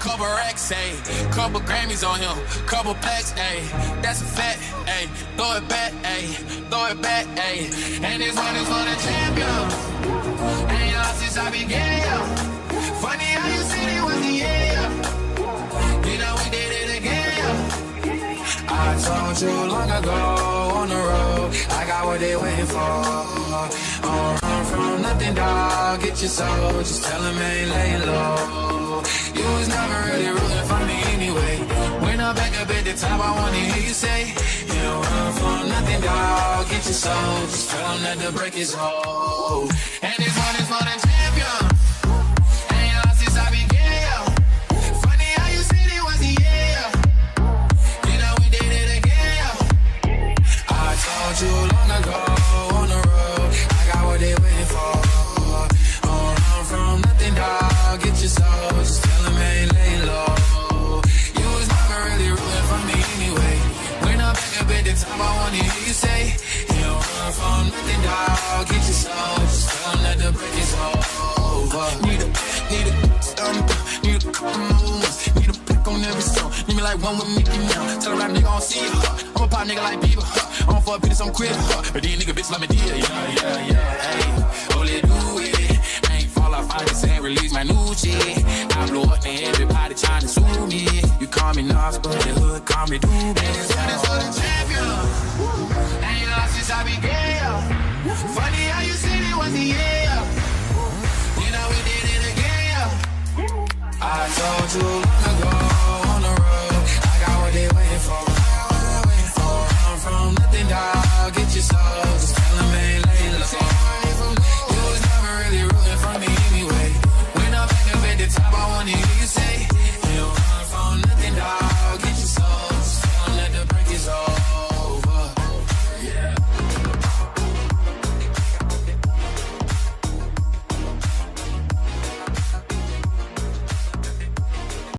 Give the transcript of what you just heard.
couple racks, ayy. Couple Grammys on him, couple plaques, ayy. That's a fact, ayy. Throw it back, ayy. Throw it back, ayy. And this one is for the champion. Ain't lost since I began, yeah. Funny how you said it was the yeah. You know we did it again, yeah. I told you long ago on the road, I got what they waiting for. Don't run from nothing, dog. Get your soul, just tell them ain't laying low. You was never really rooting for me anyway. When I'm back up at the top, I wanna hear you say, you don't run from nothing, dog. Get your soul, just tell them that the break is old. And this one is for the champion. Ain't lost since I began, yeah. Funny how you said it was the yeah. You know we did it again, yeah. I told you long ago on the road, I got what they waiting for. Don't run from nothing, dog. Get your soul, just tell them ain't lay low. You was never really rooting for me anyway. When I'm back up at the top, I wanna hear you say, you don't run from nothing, dog. Get your soul, just tell them that the break is over. Need a stump, need a couple moves, need a pick on every song. Need me like one with Mickey now. Tell a rap nigga I don't see it, I'm a pop nigga like Bieber, I'm for a bitch, I'm quit, but these nigga bitch let me deal, yeah, hey, only do it. Ain't fall off, I just ain't release my new shit. I blow up and everybody trying to sue me. You call me Nas, but the hood call me Doobie. And this one is for the champion. Ain't lost since I began, yeah. Funny how you said it was the yeah. You know we did it again, yeah. I told you